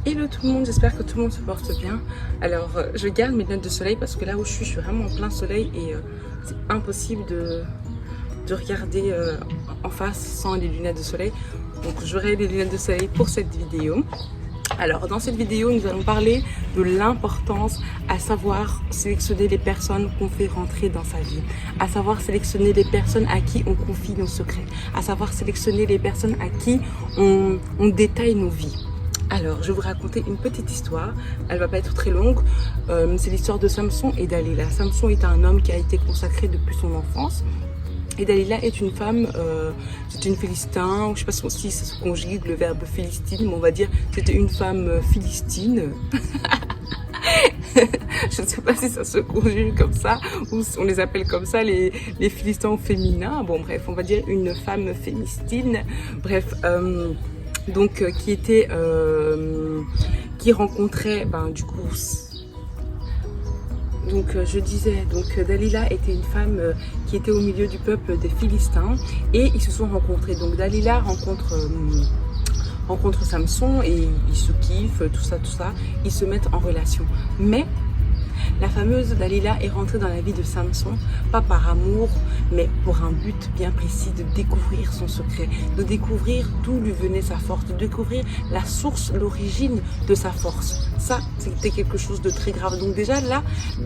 Hello tout le monde, j'espère que tout le monde se porte bien. Alors je garde mes lunettes de soleil parce que là où je suis vraiment en plein soleil et c'est impossible de regarder en face sans les lunettes de soleil. Donc j'aurai les lunettes de soleil pour cette vidéo. Alors dans cette vidéo nous allons parler de l'importance à savoir sélectionner les personnes qu'on fait rentrer dans sa vie, à savoir sélectionner les personnes à qui on confie nos secrets, à savoir sélectionner les personnes à qui on détaille nos vies. Alors, je vais vous raconter une petite histoire, elle va pas être très longue, c'est l'histoire de Samson et Dalila. Samson est un homme qui a été consacré depuis son enfance et Dalila est une femme, c'est une philistin, je sais pas si ça se conjugue le verbe philistine, mais on va dire c'était une femme philistine. Je ne sais pas si ça se conjugue comme ça ou on les appelle comme ça les philistins au féminin. Bon bref, on va dire une femme philistine. Bref, donc qui rencontrait du coup je disais Dalila était une femme qui était au milieu du peuple des Philistins et ils se sont rencontrés. Donc Dalila rencontre Samson et ils se kiffent, tout ça, ils se mettent en relation. Mais la fameuse Dalila est rentrée dans la vie de Samson, pas par amour, mais pour un but bien précis, de découvrir son secret, de découvrir d'où lui venait sa force, de découvrir la source, l'origine de sa force. Ça, c'était quelque chose de très grave. Donc déjà là,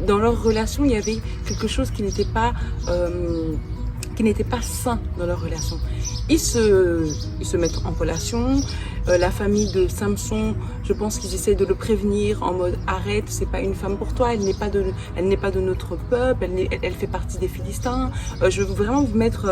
dans leur relation, il y avait quelque chose qui n'était pas sain dans leur relation. Ils se mettent en relation. La famille de Samson, je pense qu'ils essaient de le prévenir en mode arrête, c'est pas une femme pour toi, elle n'est pas de notre peuple, elle fait partie des Philistins. Je veux vraiment vous mettre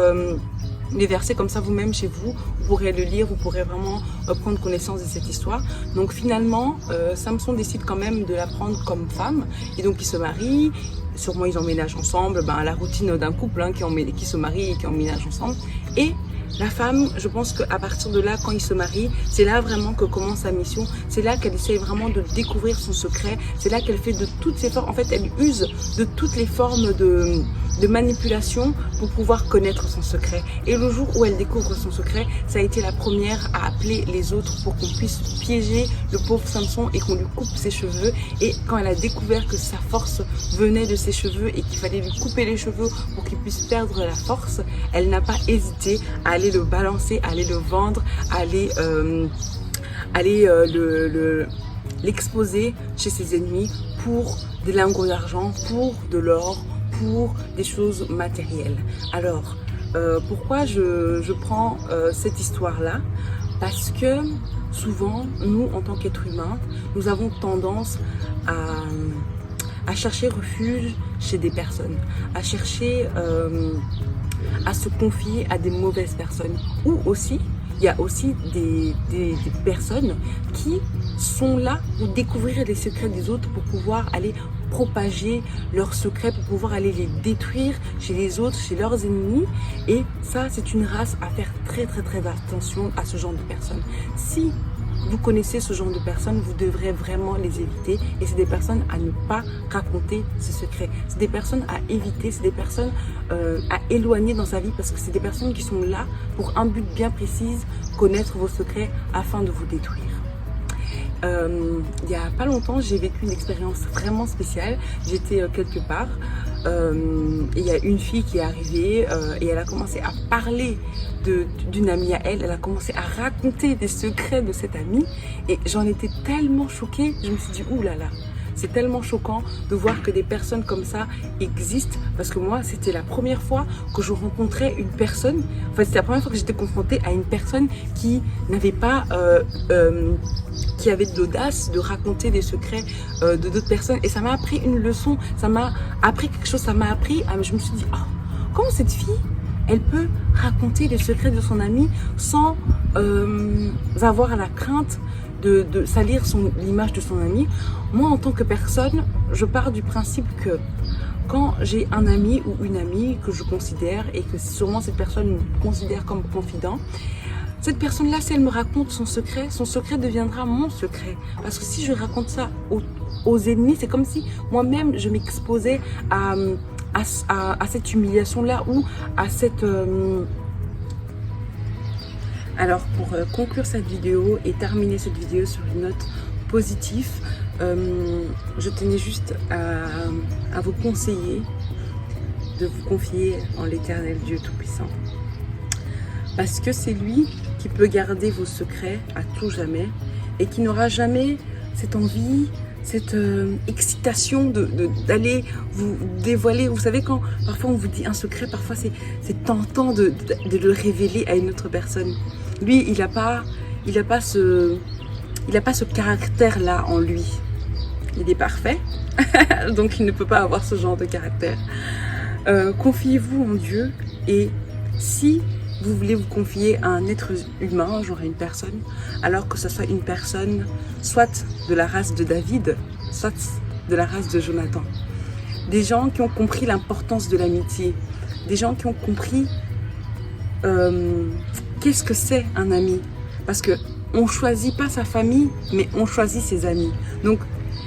les versets comme ça vous-même chez vous, vous pourrez le lire, vous pourrez vraiment prendre connaissance de cette histoire. Donc finalement, Samson décide quand même de la prendre comme femme et donc ils se marient. Sûrement ils emménagent ensemble, la routine d'un couple qui se marie et qui emménage ensemble. Et la femme, je pense qu'à partir de là, quand ils se marient, c'est là vraiment que commence sa mission. C'est là qu'elle essaie vraiment de découvrir son secret. C'est là qu'elle fait de toutes ses formes. En fait, elle use de toutes les formes de manipulation pour pouvoir connaître son secret. Et le jour où elle découvre son secret, ça a été la première à appeler les autres pour qu'on puisse piéger le pauvre Samson et qu'on lui coupe ses cheveux. Et quand elle a découvert que sa force venait de ses cheveux et qu'il fallait lui couper les cheveux pour qu'il puisse perdre la force, elle n'a pas hésité à aller le balancer, à aller le vendre, à aller l'exposer chez ses ennemis pour des lingots d'argent, pour de l'or, pour des choses matérielles. Alors, pourquoi je prends cette histoire-là? Parce que souvent, nous, en tant qu'êtres humains, nous avons tendance à chercher refuge chez des personnes, à chercher à se confier à des mauvaises personnes. Ou aussi, il y a aussi des personnes qui sont là pour découvrir les secrets des autres, pour pouvoir aller propager leurs secrets, pour pouvoir aller les détruire chez les autres, chez leurs ennemis. Et ça, c'est une race à faire très attention à ce genre de personnes. Si vous connaissez ce genre de personnes, vous devrez vraiment les éviter. Et c'est des personnes à ne pas raconter ces secrets. C'est des personnes à éviter, c'est des personnes à éloigner dans sa vie parce que c'est des personnes qui sont là pour un but bien précis, connaître vos secrets afin de vous détruire. Il y a pas longtemps, j'ai vécu une expérience vraiment spéciale. J'étais quelque part et il y a une fille qui est arrivée et elle a commencé à parler d'une amie à elle. Elle a commencé à raconter des secrets de cette amie et j'en étais tellement choquée. Je me suis dit ouh là là. C'est tellement choquant de voir que des personnes comme ça existent parce que moi, c'était la première fois que je rencontrais une personne, enfin c'était la première fois que j'étais confrontée à une personne qui n'avait pas, qui avait de l'audace de raconter des secrets de d'autres personnes et ça m'a appris une leçon, ça m'a appris quelque chose, je me suis dit, oh, comment cette fille, elle peut raconter les secrets de son ami sans avoir la crainte de salir l'image de son ami. Moi, en tant que personne, je pars du principe que quand j'ai un ami ou une amie que je considère et que sûrement cette personne me considère comme confident, cette personne-là, si elle me raconte son secret deviendra mon secret. Parce que si je raconte ça aux ennemis, c'est comme si moi-même, je m'exposais à cette humiliation-là ou à cette... Alors pour conclure cette vidéo et terminer cette vidéo sur une note positif. Je tenais juste à vous conseiller de vous confier en l'Éternel Dieu Tout-Puissant. Parce que c'est lui qui peut garder vos secrets à tout jamais et qui n'aura jamais cette envie, cette excitation d'aller vous dévoiler. Vous savez, quand parfois on vous dit un secret, parfois c'est tentant de le révéler à une autre personne. Lui, il n'a pas ce caractère-là en lui. Il est parfait, donc il ne peut pas avoir ce genre de caractère. Confiez-vous en Dieu, et si vous voulez vous confier à un être humain, genre à une personne, alors que ce soit une personne soit de la race de David, soit de la race de Jonathan. Des gens qui ont compris l'importance de l'amitié, des gens qui ont compris qu'est-ce que c'est un ami. Parce que on choisit pas sa famille, mais on choisit ses amis. Donc,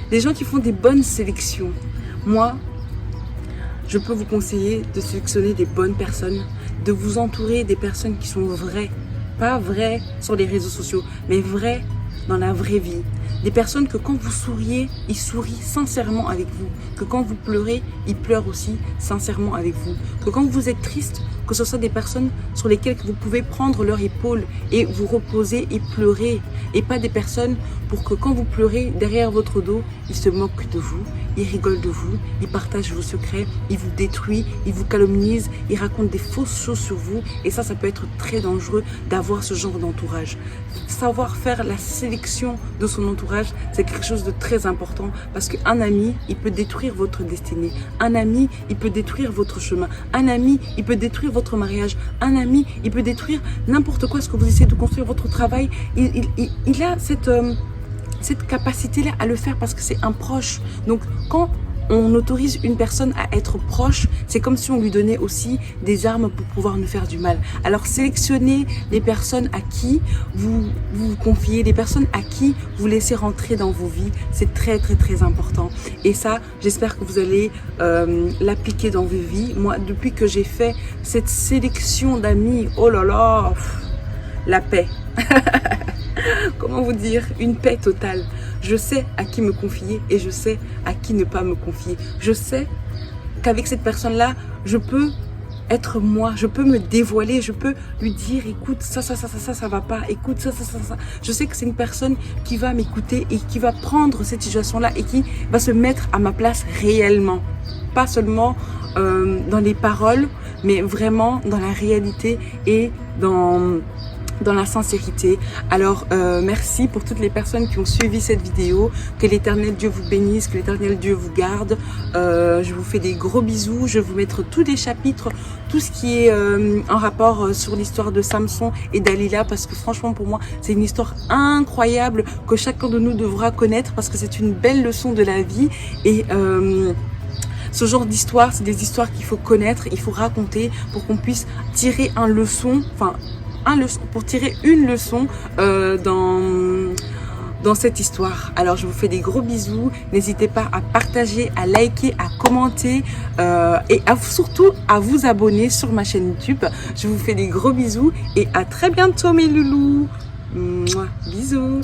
des gens qui font des bonnes sélections. Moi, je peux vous conseiller de sélectionner des bonnes personnes, de vous entourer des personnes qui sont vraies. Pas vraies sur les réseaux sociaux, mais vraies dans la vraie vie. Des personnes que quand vous souriez, ils sourient sincèrement avec vous. Que quand vous pleurez, ils pleurent aussi sincèrement avec vous. Que quand vous êtes triste, que ce soit des personnes sur lesquelles vous pouvez prendre leur épaule et vous reposer et pleurer. Et pas des personnes pour que quand vous pleurez, derrière votre dos, ils se moquent de vous, ils rigolent de vous, ils partagent vos secrets, ils vous détruisent, ils vous calomnient, ils racontent des fausses choses sur vous. Et ça peut être très dangereux d'avoir ce genre d'entourage. Savoir faire la sélection de son entourage, c'est quelque chose de très important, parce qu'un ami, il peut détruire votre destinée. Un ami, il peut détruire votre chemin. Un ami, il peut détruire votre mariage. Un ami, il peut détruire n'importe quoi, ce que vous essayez de construire, votre travail. Il a cette capacité-là à le faire parce que c'est un proche. Donc, quand on autorise une personne à être proche, c'est comme si on lui donnait aussi des armes pour pouvoir nous faire du mal. Alors sélectionnez les personnes à qui vous confiez, les personnes à qui vous laissez rentrer dans vos vies. C'est très très très important. Et ça, j'espère que vous allez l'appliquer dans vos vies. Moi, depuis que j'ai fait cette sélection d'amis, oh là là, la paix. Comment vous dire, une paix totale. Je sais à qui me confier et je sais à qui ne pas me confier. Je sais qu'avec cette personne-là, je peux être moi, je peux me dévoiler, je peux lui dire, écoute, ça va pas, écoute, ça. Je sais que c'est une personne qui va m'écouter et qui va prendre cette situation-là et qui va se mettre à ma place réellement. Pas seulement dans les paroles, mais vraiment dans la réalité et dans la sincérité. Alors merci pour toutes les personnes qui ont suivi cette vidéo. Que l'Éternel Dieu vous bénisse, que l'Éternel Dieu vous garde. Je vous fais des gros bisous. Je vais vous mettre tous les chapitres, tout ce qui est en rapport sur l'histoire de Samson et Dalila, parce que franchement pour moi c'est une histoire incroyable que chacun de nous devra connaître, parce que c'est une belle leçon de la vie. Et ce genre d'histoire, c'est des histoires qu'il faut connaître, il faut raconter pour qu'on puisse tirer pour tirer une leçon dans cette histoire. Alors je vous fais des gros bisous, n'hésitez pas à partager, à liker, à commenter et surtout à vous abonner sur ma chaîne YouTube. Je vous fais des gros bisous et à très bientôt mes loulous. Mouah, bisous.